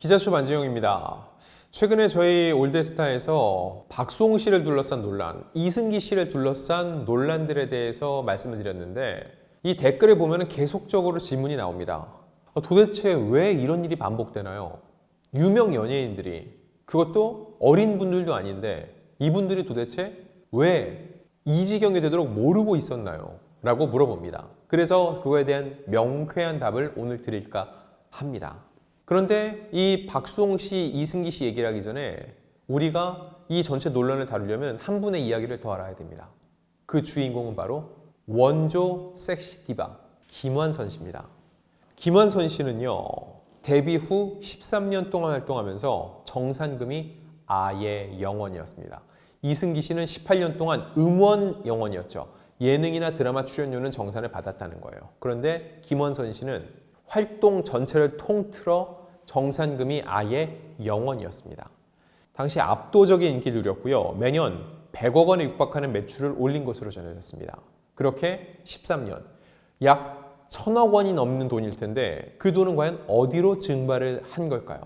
기자수 반지영입니다. 최근에 저희 올드스타에서 박수홍 씨를 둘러싼 논란, 이승기 씨를 둘러싼 논란들에 대해서 말씀을 드렸는데 이 댓글을 보면 계속적으로 질문이 나옵니다. 도대체 왜 이런 일이 반복되나요? 유명 연예인들이, 그것도 어린 분들도 아닌데 이분들이 도대체 왜 이 지경이 되도록 모르고 있었나요? 라고 물어봅니다. 그래서 그거에 대한 명쾌한 답을 오늘 드릴까 합니다. 그런데 이 박수홍 씨, 이승기 씨 얘기를 하기 전에 우리가 이 전체 논란을 다루려면 한 분의 이야기를 더 알아야 됩니다. 그 주인공은 바로 원조 섹시 디바 김완선 씨입니다. 김완선 씨는요, 데뷔 후 13년 동안 활동하면서 정산금이 아예 0원이었습니다. 이승기 씨는 18년 동안 음원 0원이었죠. 예능이나 드라마 출연료는 정산을 받았다는 거예요. 그런데 김완선 씨는 활동 전체를 통틀어 정산금이 아예 0원이었습니다. 당시 압도적인 인기를 누렸고요. 매년 100억 원에 육박하는 매출을 올린 것으로 전해졌습니다. 그렇게 13년, 약 1000억 원이 넘는 돈일 텐데 그 돈은 과연 어디로 증발을 한 걸까요?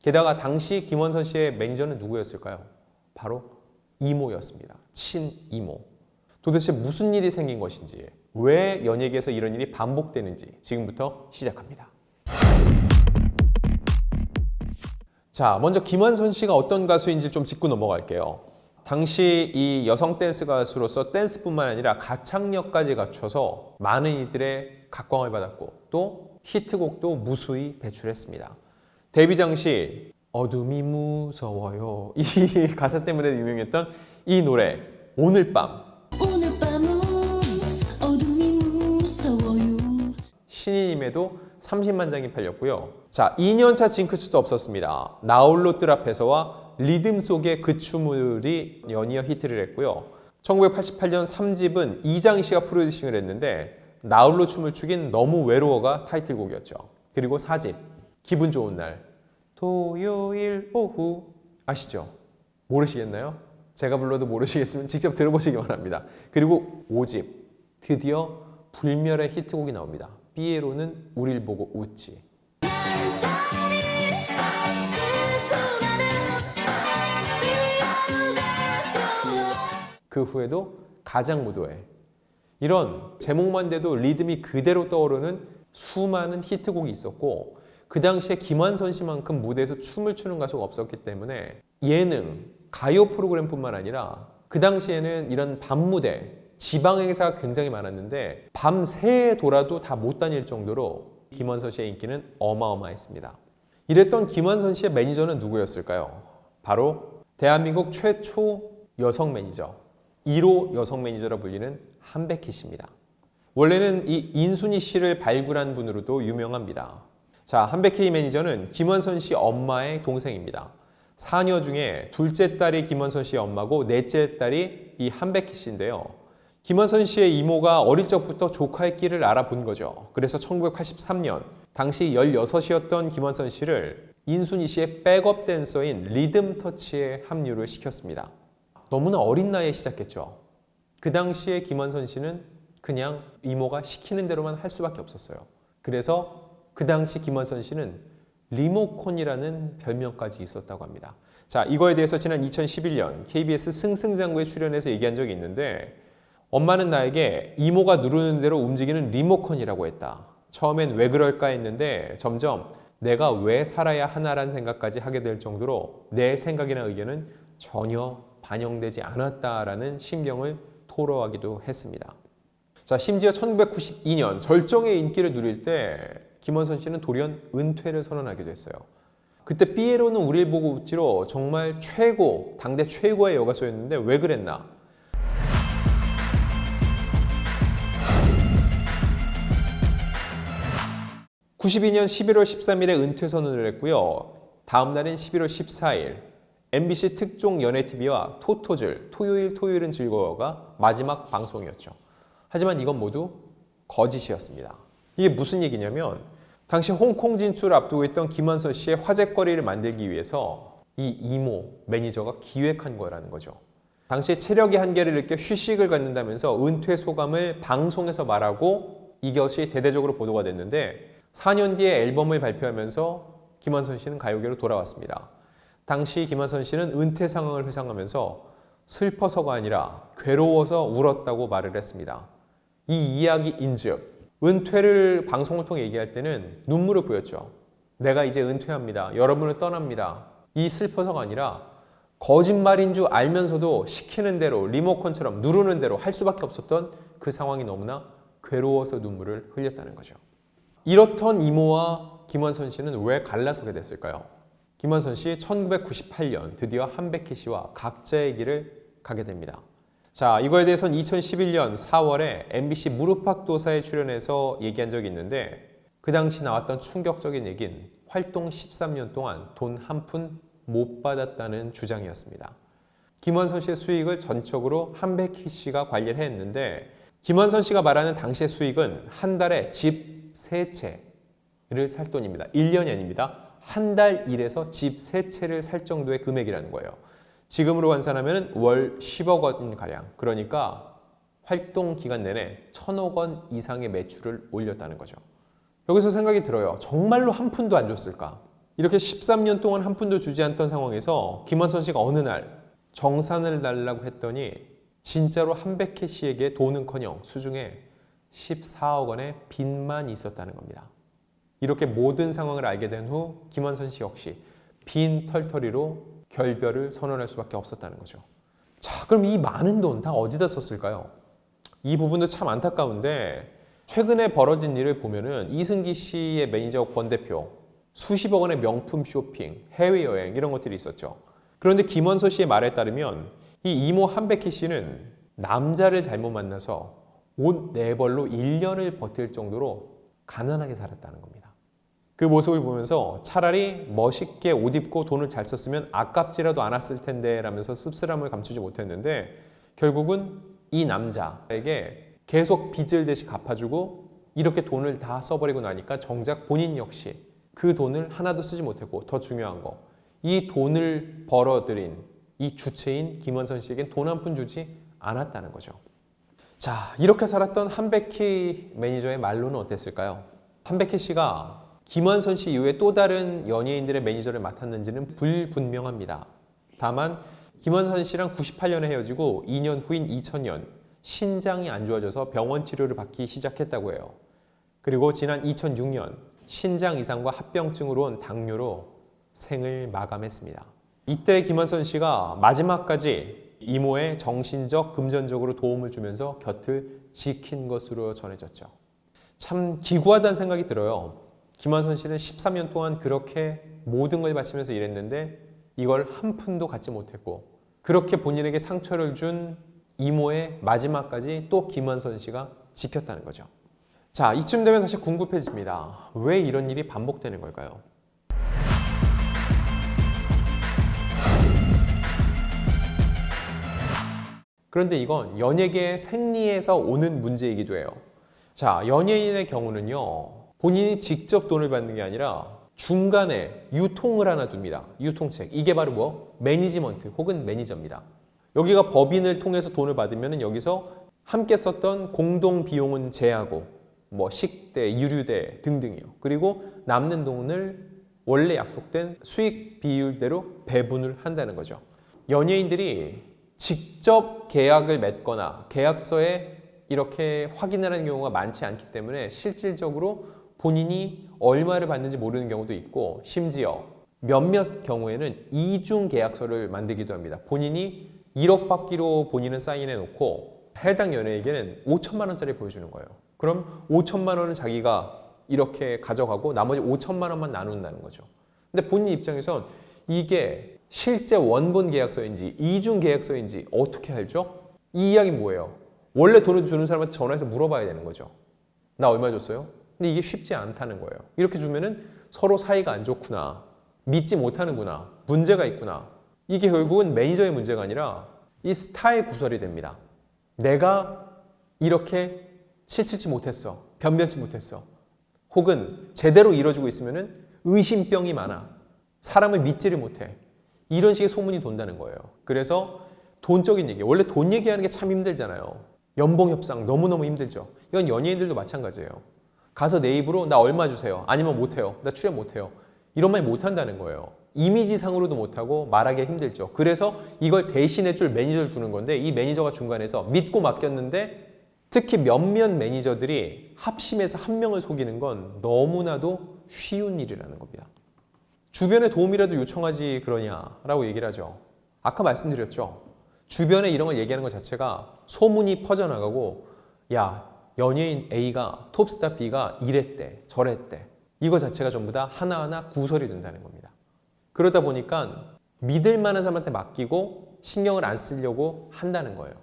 게다가 당시 김완선 씨의 매니저는 누구였을까요? 바로 이모였습니다. 친이모. 도대체 무슨 일이 생긴 것인지, 왜 연예계에서 이런 일이 반복되는지 지금부터 시작합니다. 자, 먼저 김완선 씨가 어떤 가수인지 좀 짚고 넘어갈게요. 당시 이 여성 댄스 가수로서 댄스뿐만 아니라 가창력까지 갖춰서 많은 이들의 각광을 받았고 또 히트곡도 무수히 배출했습니다. 데뷔 당시 어둠이 무서워요, 이 가사 때문에 유명했던 이 노래 오늘 밤은 어둠이 무서워요 신인임에도 30만 장이 팔렸고요. 자, 2년차 징크스도 없었습니다. 나홀로 뜰 앞에서와 리듬 속의 그 춤을이 연이어 히트를 했고요. 1988년 3집은 이장희 씨가 프로듀싱을 했는데 나홀로 춤을 추긴 너무 외로워가 타이틀곡이었죠. 그리고 4집 기분 좋은 날, 토요일 오후, 아시죠? 모르시겠나요? 제가 불러도 모르시겠으면 직접 들어보시기 바랍니다. 그리고 5집 드디어 불멸의 히트곡이 나옵니다. 삐에로는 우릴 보고 웃지. 그 후에도 가장무도회. 이런 제목만 돼도 리듬이 그대로 떠오르는 수많은 히트곡이 있었고 그 당시에 김완선 씨만큼 무대에서 춤을 추는 가수가 없었기 때문에 예능, 가요 프로그램뿐만 아니라 그 당시에는 이런 밤무대, 지방 행사가 굉장히 많았는데 밤새 돌아도 다 못 다닐 정도로 김완선 씨의 인기는 어마어마했습니다. 이랬던 김완선 씨의 매니저는 누구였을까요? 바로 대한민국 최초 여성 매니저, 1호 여성 매니저라 불리는 한백희 씨입니다. 원래는 이 인순이 씨를 발굴한 분으로도 유명합니다. 자, 한백희 매니저는 김완선 씨 엄마의 동생입니다. 사녀 중에 둘째 딸이 김완선 씨의 엄마고 넷째 딸이 이 한백희 씨인데요. 김완선 씨의 이모가 어릴 적부터 조카의 끼를 알아본 거죠. 그래서 1983년 당시 16이었던 김완선 씨를 인순이 씨의 백업 댄서인 리듬 터치에 합류를 시켰습니다. 너무나 어린 나이에 시작했죠. 그 당시에 김완선 씨는 그냥 이모가 시키는 대로만 할 수밖에 없었어요. 그래서 그 당시 김완선 씨는 리모컨이라는 별명까지 있었다고 합니다. 자, 이거에 대해서 지난 2011년 KBS 승승장구에 출연해서 얘기한 적이 있는데 엄마는 나에게 이모가 누르는 대로 움직이는 리모컨이라고 했다. 처음엔 왜 그럴까 했는데 점점 내가 왜 살아야 하나라는 생각까지 하게 될 정도로 내 생각이나 의견은 전혀 반영되지 않았다라는 심경을 토로하기도 했습니다. 자, 심지어 1992년 절정의 인기를 누릴 때 김완선 씨는 돌연 은퇴를 선언하기도 했어요. 그때 삐에로는 우릴 보고 웃지로 정말 최고, 당대 최고의 여가수였는데 왜 그랬나? 92년 11월 13일에 은퇴 선언을 했고요. 다음 날인 11월 14일 MBC 특종 연예TV와 토토즐, 토요일은 즐거워가 마지막 방송이었죠. 하지만 이건 모두 거짓이었습니다. 이게 무슨 얘기냐면 당시 홍콩 진출을 앞두고 있던 김완선 씨의 화제거리를 만들기 위해서 이 이모, 매니저가 기획한 거라는 거죠. 당시 체력의 한계를 느껴 휴식을 갖는다면서 은퇴 소감을 방송에서 말하고 이것이 대대적으로 보도가 됐는데 4년 뒤에 앨범을 발표하면서 김한선 씨는 가요계로 돌아왔습니다. 당시 김한선 씨는 은퇴 상황을 회상하면서 슬퍼서가 아니라 괴로워서 울었다고 말을 했습니다. 이 이야기인즉 은퇴를 방송을 통해 얘기할 때는 눈물을 보였죠. 내가 이제 은퇴합니다. 여러분을 떠납니다. 이 슬퍼서가 아니라 거짓말인 줄 알면서도 시키는 대로 리모컨처럼 누르는 대로 할 수밖에 없었던 그 상황이 너무나 괴로워서 눈물을 흘렸다는 거죠. 이렇던 이모와 김한선 씨는 왜 갈라서게 됐을까요? 김한선 씨 1998년 드디어 한백희 씨와 각자의 길을 가게 됩니다. 자, 이거에 대해서는 2011년 4월에 MBC 무릎팍도사에 출연해서 얘기한 적이 있는데 그 당시 나왔던 충격적인 얘기는 활동 13년 동안 돈 한 푼 못 받았다는 주장이었습니다. 김한선 씨의 수익을 전적으로 한백희 씨가 관리를 했는데 김한선 씨가 말하는 당시의 수익은 한 달에 집 3채를 살 돈입니다. 1년이 아닙니다. 한 달 일해서 집 3채를 살 정도의 금액이라는 거예요. 지금으로 환산하면 월 10억 원가량, 그러니까 활동 기간 내내 1,000억 원 이상의 매출을 올렸다는 거죠. 여기서 생각이 들어요. 정말로 한 푼도 안 줬을까? 이렇게 13년 동안 한 푼도 주지 않던 상황에서 김한선 씨가 어느 날 정산을 달라고 했더니 진짜로 한백희 씨에게 돈은커녕 수중에 14억 원의 빚만 있었다는 겁니다. 이렇게 모든 상황을 알게 된 후 김한선 씨 역시 빈 털터리로 결별을 선언할 수밖에 없었다는 거죠. 자, 그럼 이 많은 돈 다 어디다 썼을까요? 이 부분도 참 안타까운데 최근에 벌어진 일을 보면은 이승기 씨의 매니저 권 대표 수십억 원의 명품 쇼핑, 해외여행 이런 것들이 있었죠. 그런데 김한선 씨의 말에 따르면 이 이모 한백희 씨는 남자를 잘못 만나서 옷 4벌로 1년을 버틸 정도로 가난하게 살았다는 겁니다. 그 모습을 보면서 차라리 멋있게 옷 입고 돈을 잘 썼으면 아깝지라도 않았을 텐데 라면서 씁쓸함을 감추지 못했는데 결국은 이 남자에게 계속 빚을 대신 갚아주고 이렇게 돈을 다 써버리고 나니까 정작 본인 역시 그 돈을 하나도 쓰지 못했고 더 중요한 거, 이 돈을 벌어들인 이 주체인 김한선 씨에겐 돈 한 푼 주지 않았다는 거죠. 자, 이렇게 살았던 한백희 매니저의 말로는 어땠을까요? 한백희 씨가 김한선 씨 이후에 또 다른 연예인들의 매니저를 맡았는지는 불분명합니다. 다만 김한선 씨랑 98년에 헤어지고 2년 후인 2000년 신장이 안 좋아져서 병원 치료를 받기 시작했다고 해요. 그리고 지난 2006년 신장 이상과 합병증으로 온 당뇨로 생을 마감했습니다. 이때 김한선 씨가 마지막까지 이모의 정신적, 금전적으로 도움을 주면서 곁을 지킨 것으로 전해졌죠. 참 기구하다는 생각이 들어요. 김한선 씨는 13년 동안 그렇게 모든 걸 바치면서 일했는데 이걸 한 푼도 갖지 못했고 그렇게 본인에게 상처를 준 이모의 마지막까지 또 김한선 씨가 지켰다는 거죠. 자, 이쯤 되면 다시 궁금해집니다. 왜 이런 일이 반복되는 걸까요? 그런데 이건 연예계의 생리에서 오는 문제이기도 해요. 자, 연예인의 경우는요, 본인이 직접 돈을 받는 게 아니라 중간에 유통을 하나 둡니다. 유통책. 이게 바로 뭐? 매니지먼트 혹은 매니저입니다. 여기가 법인을 통해서 돈을 받으면 여기서 함께 썼던 공동 비용은 제하고 뭐 식대, 유류대 등등이요. 그리고 남는 돈을 원래 약속된 수익 비율대로 배분을 한다는 거죠. 연예인들이 직접 계약을 맺거나 계약서에 이렇게 확인을 하는 경우가 많지 않기 때문에 실질적으로 본인이 얼마를 받는지 모르는 경우도 있고 심지어 몇몇 경우에는 이중 계약서를 만들기도 합니다. 본인이 1억 받기로 본인은 사인해 놓고 해당 연예인에게는 5천만 원짜리 보여주는 거예요. 그럼 5천만 원은 자기가 이렇게 가져가고 나머지 5천만 원만 나눈다는 거죠. 근데 본인 입장에선 이게 실제 원본 계약서인지 이중 계약서인지 어떻게 알죠? 이 이야기는 뭐예요? 원래 돈을 주는 사람한테 전화해서 물어봐야 되는 거죠. 나 얼마 줬어요? 근데 이게 쉽지 않다는 거예요. 이렇게 주면은 서로 사이가 안 좋구나, 믿지 못하는구나, 문제가 있구나. 이게 결국은 매니저의 문제가 아니라 이 스타의 구설이 됩니다. 내가 이렇게 치칠지 못했어, 변변치 못했어, 혹은 제대로 이루어지고 있으면은 의심병이 많아, 사람을 믿지를 못해, 이런 식의 소문이 돈다는 거예요. 그래서 돈적인 얘기, 원래 돈 얘기하는 게 참 힘들잖아요. 연봉 협상 너무너무 힘들죠. 이건 연예인들도 마찬가지예요. 가서 내 입으로 나 얼마 주세요, 아니면 못해요, 나 출연 못해요, 이런 말 못한다는 거예요. 이미지상으로도 못하고 말하기 힘들죠. 그래서 이걸 대신해줄 매니저를 두는 건데 이 매니저가 중간에서 믿고 맡겼는데 특히 몇몇 매니저들이 합심해서 한 명을 속이는 건 너무나도 쉬운 일이라는 겁니다. 주변에 도움이라도 요청하지 그러냐라고 얘기를 하죠. 아까 말씀드렸죠. 주변에 이런 걸 얘기하는 것 자체가 소문이 퍼져나가고 야, 연예인 A가 톱스타 B가 이랬대 저랬대 이거 자체가 전부 다 하나하나 구설이 된다는 겁니다. 그러다 보니까 믿을 만한 사람한테 맡기고 신경을 안 쓰려고 한다는 거예요.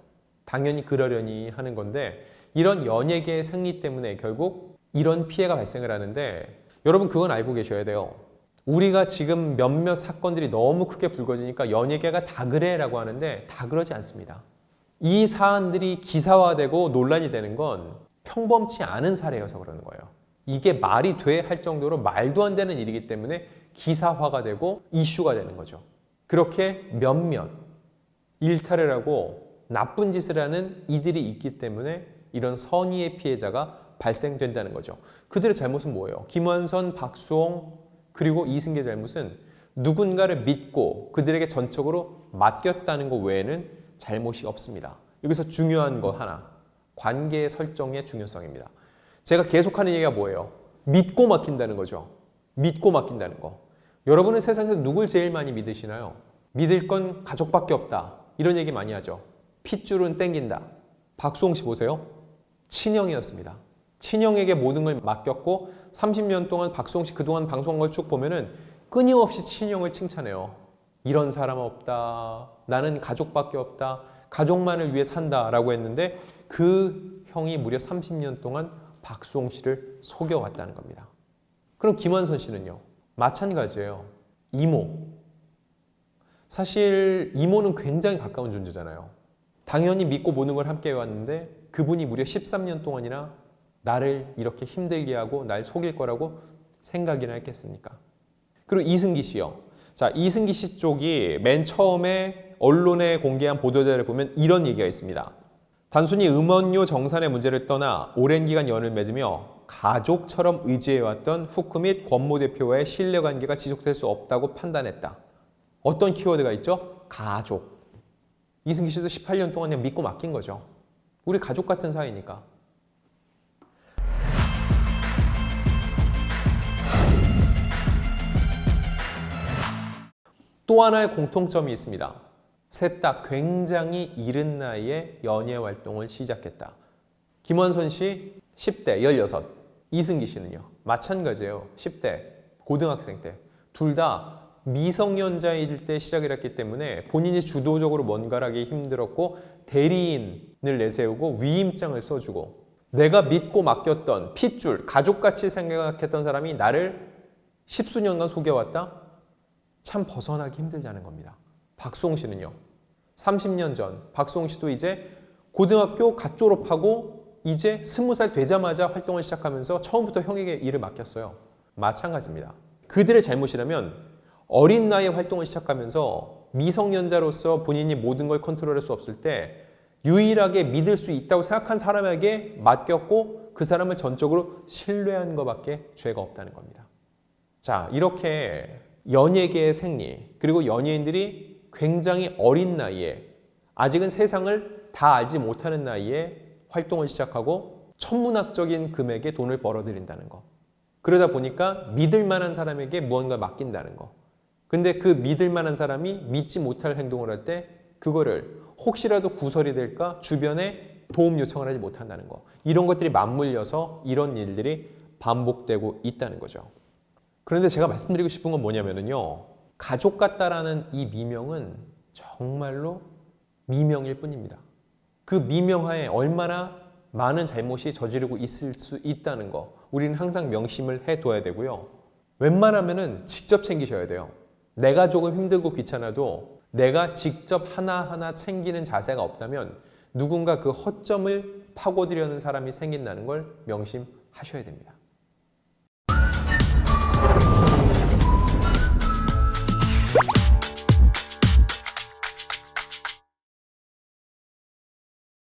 당연히 그러려니 하는 건데 이런 연예계의 생리 때문에 결국 이런 피해가 발생을 하는데 여러분 그건 알고 계셔야 돼요. 우리가 지금 몇몇 사건들이 너무 크게 불거지니까 연예계가 다 그래라고 하는데 다 그러지 않습니다. 이 사안들이 기사화되고 논란이 되는 건 평범치 않은 사례여서 그러는 거예요. 이게 말이 돼 할 정도로 말도 안 되는 일이기 때문에 기사화가 되고 이슈가 되는 거죠. 그렇게 몇몇 일탈을 하고 나쁜 짓을 하는 이들이 있기 때문에 이런 선의의 피해자가 발생된다는 거죠. 그들의 잘못은 뭐예요? 김완선, 박수홍 그리고 이승기의 잘못은 누군가를 믿고 그들에게 전적으로 맡겼다는 것 외에는 잘못이 없습니다. 여기서 중요한 거 하나, 관계 설정의 중요성입니다. 제가 계속하는 얘기가 뭐예요? 믿고 맡긴다는 거죠. 믿고 맡긴다는 거. 여러분은 세상에서 누굴 제일 많이 믿으시나요? 믿을 건 가족밖에 없다. 이런 얘기 많이 하죠. 핏줄은 땡긴다. 박수홍 씨 보세요. 친형이었습니다. 친형에게 모든 걸 맡겼고 30년 동안 박수홍 씨 그동안 방송한 걸 쭉 보면은 끊임없이 친형을 칭찬해요. 이런 사람 없다. 나는 가족밖에 없다. 가족만을 위해 산다라고 했는데 그 형이 무려 30년 동안 박수홍 씨를 속여왔다는 겁니다. 그럼 김완선 씨는요? 마찬가지예요. 이모. 사실 이모는 굉장히 가까운 존재잖아요. 당연히 믿고 모든 걸 함께 해왔는데 그분이 무려 13년 동안이나 나를 이렇게 힘들게 하고 날 속일 거라고 생각이나 했겠습니까? 그리고 이승기 씨요. 자, 이승기 씨 쪽이 맨 처음에 언론에 공개한 보도자를 보면 이런 얘기가 있습니다. 단순히 음원료 정산의 문제를 떠나 오랜 기간 연을 맺으며 가족처럼 의지해왔던 후크 및 권모 대표와의 신뢰관계가 지속될 수 없다고 판단했다. 어떤 키워드가 있죠? 가족. 이승기 씨도 18년 동안 그냥 믿고 맡긴 거죠. 우리 가족 같은 사이니까. 또 하나의 공통점이 있습니다. 셋 다 굉장히 이른 나이에 연예 활동을 시작했다. 김완선 씨 10대 16, 이승기 씨는요. 마찬가지예요. 10대 고등학생 때. 둘 다 미성년자일 때 시작을 했기 때문에 본인이 주도적으로 뭔가를 하기 힘들었고 대리인을 내세우고 위임장을 써주고 내가 믿고 맡겼던 핏줄, 가족같이 생각했던 사람이 나를 십수년간 속여왔다? 참 벗어나기 힘들다는 겁니다. 박수홍 씨는요. 30년 전 박수홍 씨도 이제 고등학교 갓 졸업하고 이제 20살 되자마자 활동을 시작하면서 처음부터 형에게 일을 맡겼어요. 마찬가지입니다. 그들의 잘못이라면 어린 나이에 활동을 시작하면서 미성년자로서 본인이 모든 걸 컨트롤할 수 없을 때 유일하게 믿을 수 있다고 생각한 사람에게 맡겼고 그 사람을 전적으로 신뢰한 것밖에 죄가 없다는 겁니다. 자, 이렇게 연예계의 생리 그리고 연예인들이 굉장히 어린 나이에 아직은 세상을 다 알지 못하는 나이에 활동을 시작하고 천문학적인 금액의 돈을 벌어들인다는 거. 그러다 보니까 믿을 만한 사람에게 무언가 맡긴다는 거. 근데 그 믿을 만한 사람이 믿지 못할 행동을 할 때 그거를 혹시라도 구설이 될까 주변에 도움 요청을 하지 못한다는 거. 이런 것들이 맞물려서 이런 일들이 반복되고 있다는 거죠. 그런데 제가 말씀드리고 싶은 건 뭐냐면요. 가족 같다라는 이 미명은 정말로 미명일 뿐입니다. 그 미명하에 얼마나 많은 잘못이 저지르고 있을 수 있다는 거 우리는 항상 명심을 해둬야 되고요. 웬만하면은 직접 챙기셔야 돼요. 내가 조금 힘들고 귀찮아도 내가 직접 하나하나 챙기는 자세가 없다면 누군가 그 허점을 파고들려는 사람이 생긴다는 걸 명심하셔야 됩니다.